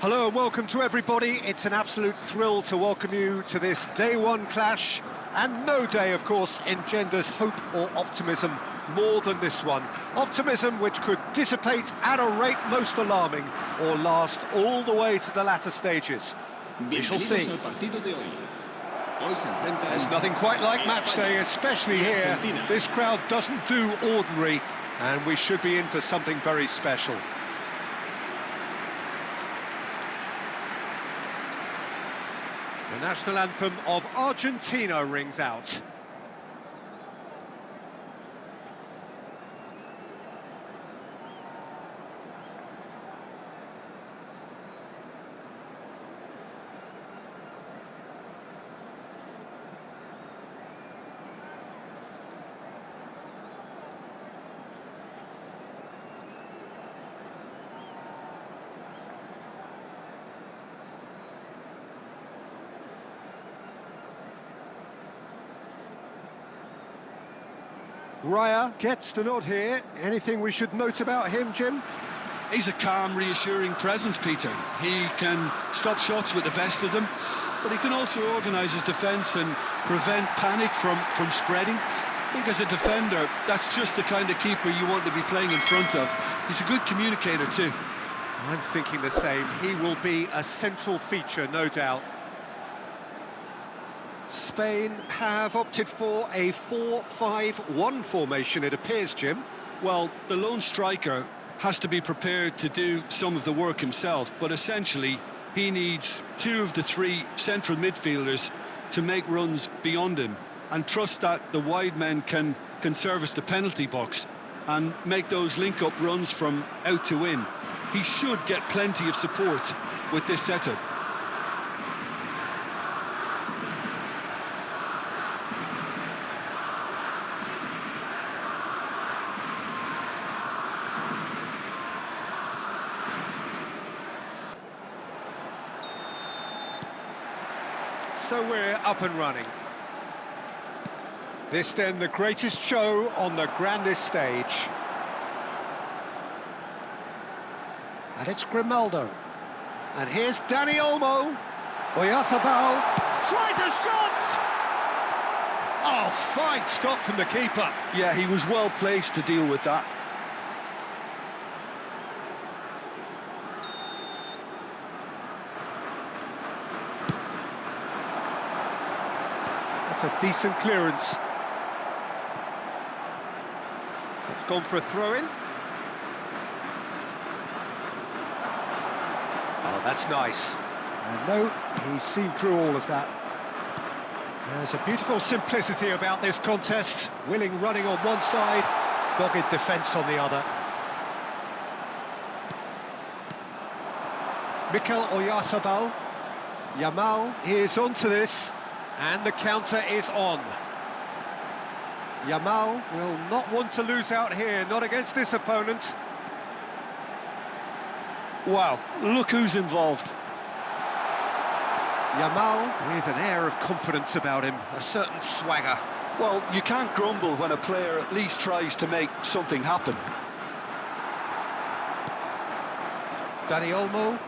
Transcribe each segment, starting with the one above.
Hello and welcome to everybody. It's an absolute thrill to welcome you to this day one clash. And no day, of course, engenders hope or optimism more than this one. Optimism which could dissipate at a rate most alarming or last all the way to the latter stages. We shall see. There's nothing quite like match day, especially here. This crowd doesn't do ordinary, and we should be in for something very special. The national anthem of Argentina rings out. Raya gets the nod here. Anything we should note about him, Jim? He's a calm, reassuring presence, Peter. He can stop shots with the best of them, but he can also organise his defence and prevent panic from spreading. I think as a defender, that's just the kind of keeper you want to be playing in front of. He's a good communicator too. I'm thinking the same. He will be a central feature, no doubt. Spain have opted for a 4-5-1 formation, it appears, Jim. Well, the lone striker has to be prepared to do some of the work himself, but essentially he needs two of the three central midfielders to make runs beyond him and trust that the wide men can service the penalty box and make those link-up runs from out to in. He should get plenty of support with this setup. So we're up and running. This then the greatest show on the grandest stage. And it's Grimaldo. And here's Dani Olmo. Oyarzabal tries a shot! Oh, fine stop from the keeper. Yeah, he was well placed to deal with that. That's a decent clearance. It's gone for a throw-in. Oh, that's nice. And no, he's seen through all of that. There's a beautiful simplicity about this contest. Willing running on one side, dogged defence on the other. Mikel Oyarzabal. Yamal is onto this. And the counter is on. Yamal will not want to lose out here, not against this opponent. Wow, look who's involved. Yamal with an air of confidence about him, a certain swagger. Well, you can't grumble when a player at least tries to make something happen. Dani Olmo.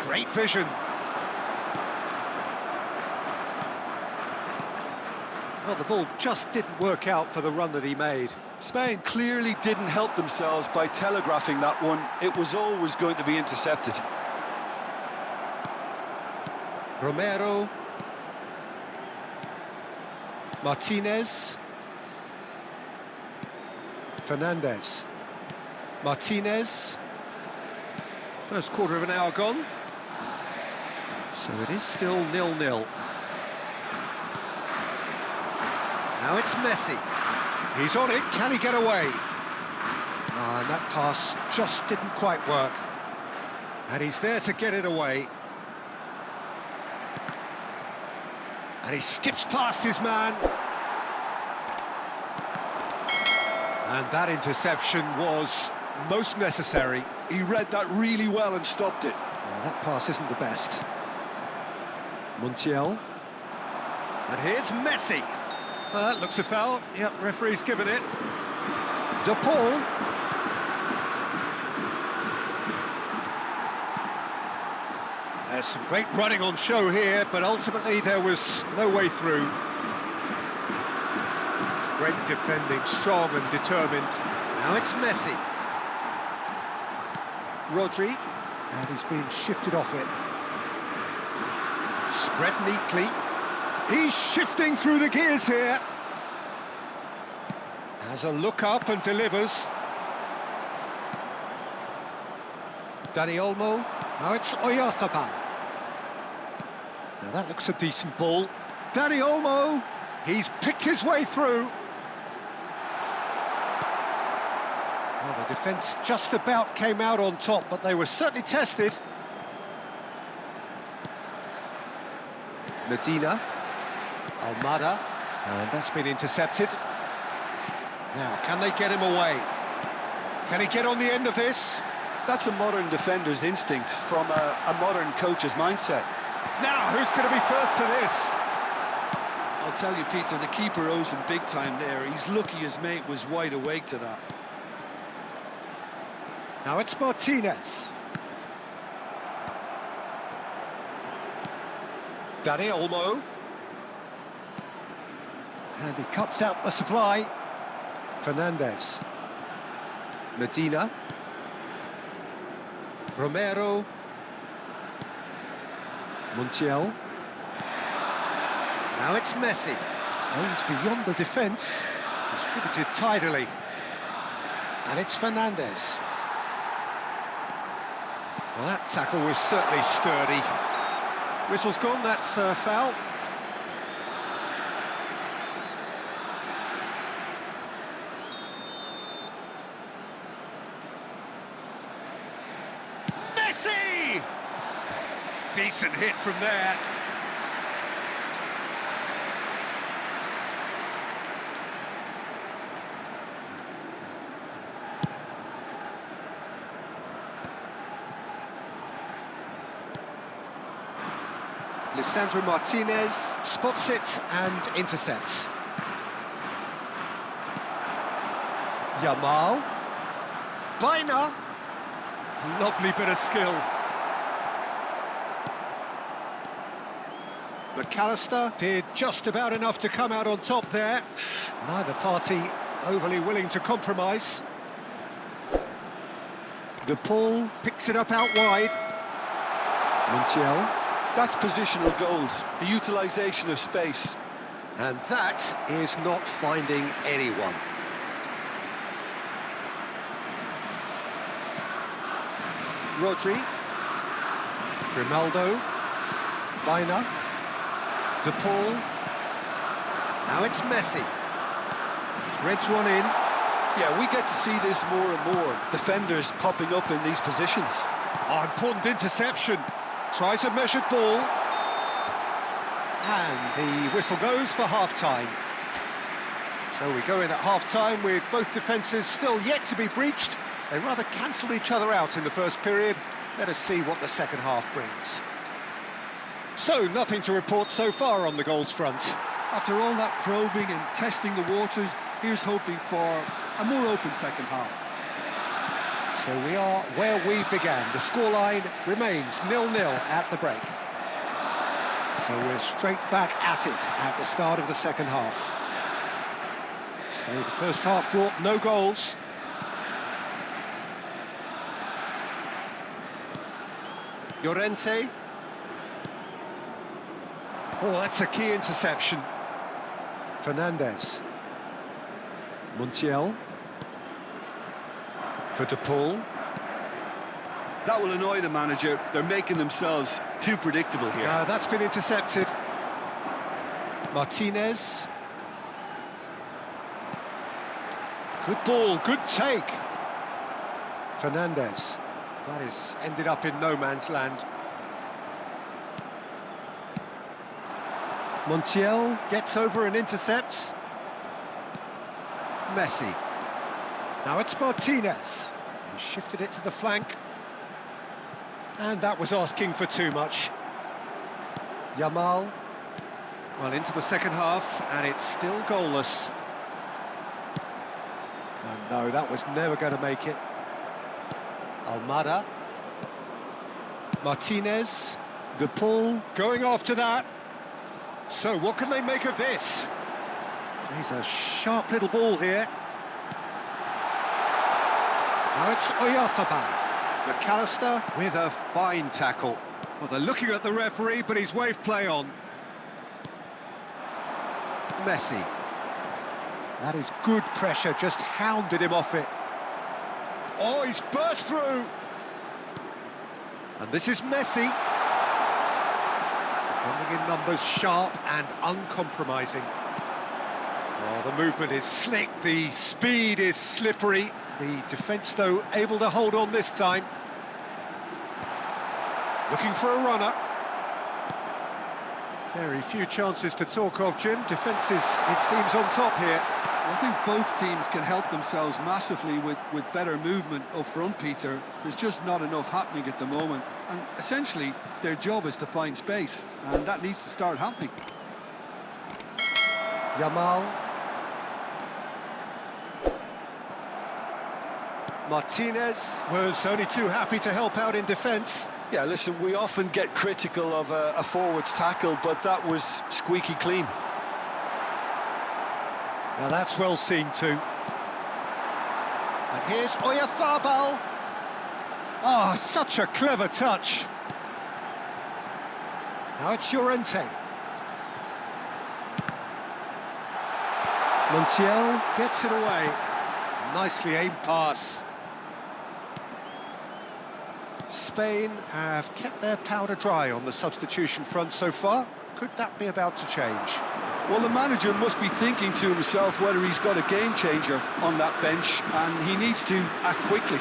Great vision. Well, the ball just didn't work out for the run that he made. Spain clearly didn't help themselves by telegraphing that one. It was always going to be intercepted. Romero. Martinez. Fernandez. Martinez. First quarter of an hour gone. So it is still 0-0. Now it's Messi. He's on it, can he get away? And that pass just didn't quite work. And he's there to get it away. And he skips past his man. And that interception was most necessary. He read that really well and stopped it. That pass isn't the best. Montiel. And here's Messi. Looks a foul. Yep, referee's given it. De Paul. There's some great running on show here, but ultimately there was no way through. Great defending, strong and determined. Now it's Messi. Rodri, and he's been shifted off it. Spread neatly. He's shifting through the gears here. Has a look up and delivers. Dani Olmo. Now it's Oyarzabal. Now that looks a decent ball. Dani Olmo. He's picked his way through. Well, the defence just about came out on top, but they were certainly tested. Medina. Almada. And that's been intercepted. Now, can they get him away? Can he get on the end of this? That's a modern defender's instinct from a modern coach's mindset. Now, who's going to be first to this? I'll tell you, Peter, the keeper owes him big time there. He's lucky his mate was wide awake to that. Now it's Martinez. Dani Olmo. And he cuts out the supply. Fernandez. Medina. Romero. Montiel. Now it's Messi. Aimed beyond the defence. Distributed tidily. And it's Fernandez. Well, that tackle was certainly sturdy. Whistle's gone, that's a foul. Messi! Decent hit from there. Lisandro Martinez spots it and intercepts. Yamal. Baina. Lovely bit of skill. McAllister did just about enough to come out on top there. Neither party overly willing to compromise. De Paul picks it up out wide. Montiel. That's positional gold, the utilisation of space. And that is not finding anyone. Rodri. Grimaldo. Baina. De Paul. Now it's Messi. Threads one in. Yeah, we get to see this more and more. Defenders popping up in these positions. Oh, important interception. Tries a measured ball. And the whistle goes for half-time. So we go in at half-time with both defences still yet to be breached. They rather cancelled each other out in the first period. Let us see what the second half brings. So, nothing to report so far on the goals front. After all that probing and testing the waters, here's hoping for a more open second half. So we are where we began. The scoreline remains 0-0 at the break. So we're straight back at it at the start of the second half. So the first half brought no goals. Llorente. Oh, that's a key interception. Fernandez. Montiel. For De Paul. That will annoy the manager. They're making themselves too predictable here. That's been intercepted. Martinez. Good ball, good take. Fernandez. That is ended up in no man's land. Montiel gets over and intercepts. Messi. Now it's Martinez. He shifted it to the flank. And that was asking for too much. Yamal. Well, into the second half, and it's still goalless. And no, that was never going to make it. Almada. Martinez. The pull going after that. So what can they make of this? Plays a sharp little ball here. Now it's Oyarzabal. McAllister with a fine tackle. Well, they're looking at the referee, but he's waved play on. Messi. That is good pressure, just hounded him off it. Oh, he's burst through! And this is Messi. Defending in numbers, sharp and uncompromising. Oh, the movement is slick, the speed is slippery. The defence, though, able to hold on this time. Looking for a runner. Very few chances to talk of, Jim. Defence is, it seems, on top here. I think both teams can help themselves massively with better movement up front, Peter. There's just not enough happening at the moment. And essentially, their job is to find space, and that needs to start happening. Yamal. Martinez was only too happy to help out in defence. Yeah, listen, we often get critical of a forward's tackle, but that was squeaky clean. Now that's well seen too. And here's Oyarzabal. Oh, such a clever touch. Now it's Llorente. Montiel gets it away. Nicely aimed pass. Spain have kept their powder dry on the substitution front so far. Could that be about to change? Well, the manager must be thinking to himself whether he's got a game changer on that bench, and he needs to act quickly.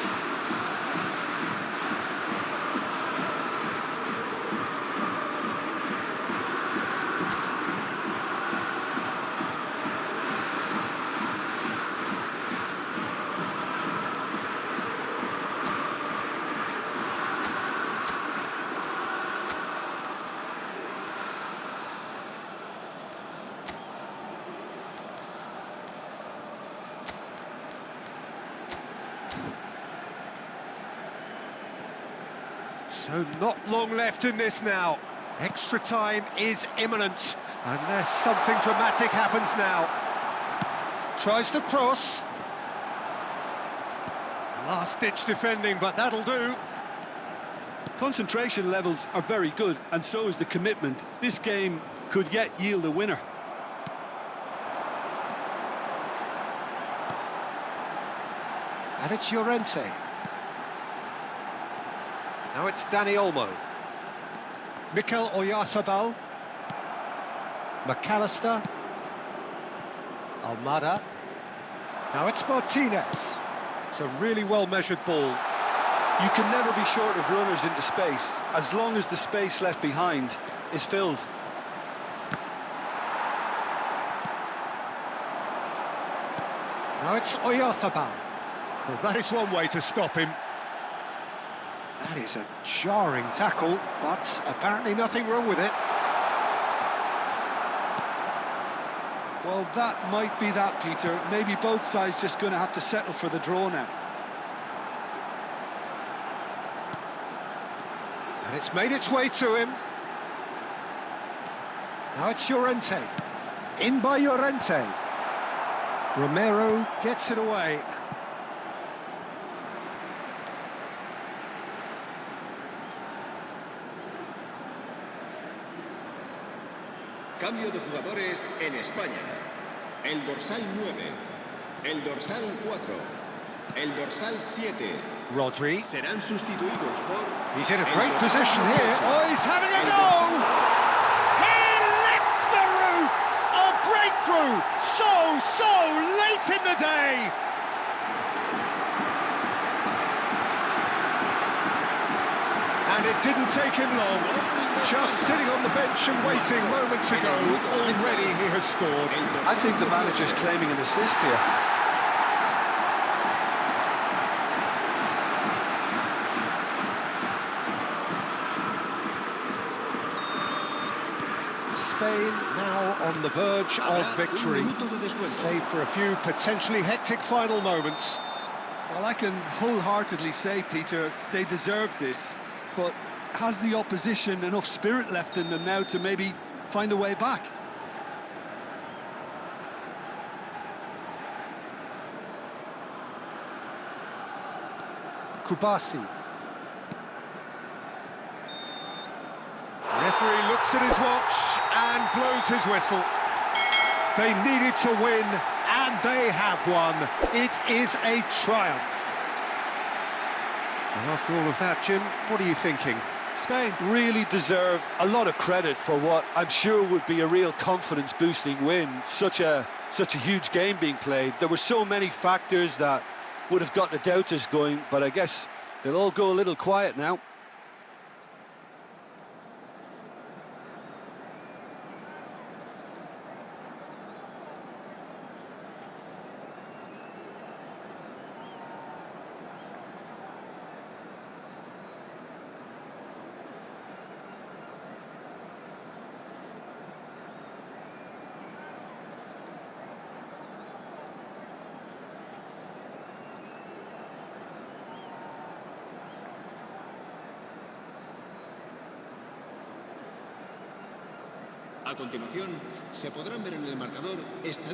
So not long left in this now. Extra time is imminent, unless something dramatic happens now. Tries to cross. Last-ditch defending, but that'll do. Concentration levels are very good, and so is the commitment. This game could yet yield a winner. And it's Llorente. Now it's Dani Olmo. Mikel Oyarzabal. McAllister. Almada. Now it's Martinez. It's a really well-measured ball. You can never be short of runners into space, as long as the space left behind is filled. Now it's Oyarzabal. Well, that is one way to stop him. That is a jarring tackle, but apparently nothing wrong with it. Well, that might be that, Peter. Maybe both sides just going to have to settle for the draw now. And it's made its way to him. Now it's Llorente. In by Llorente. Romero gets it away. Cambio de jugadores en España. El dorsal 9, el dorsal 4, el dorsal 7. Rodri. Serán sustituidos por... He's in a great position here. Oh, he's having a go! He lifts the roof! A breakthrough! So late in the day! And it didn't take him long. Just sitting on the bench and waiting moments ago, already he has scored. I think the manager's claiming an assist here. Spain now on the verge of victory, save for a few potentially hectic final moments. Well, I can wholeheartedly say, Peter, they deserved this, but has the opposition enough spirit left in them now to maybe find a way back? Kubasi. Referee looks at his watch and blows his whistle. They needed to win, and they have won. It is a triumph. And after all of that, Jim, what are you thinking? Spain really deserve a lot of credit for what I'm sure would be a real confidence-boosting win. Such a huge game being played. There were so many factors that would have got the doubters going, but I guess they'll all go a little quiet now. A continuación, se podrán ver en el marcador estadísticas.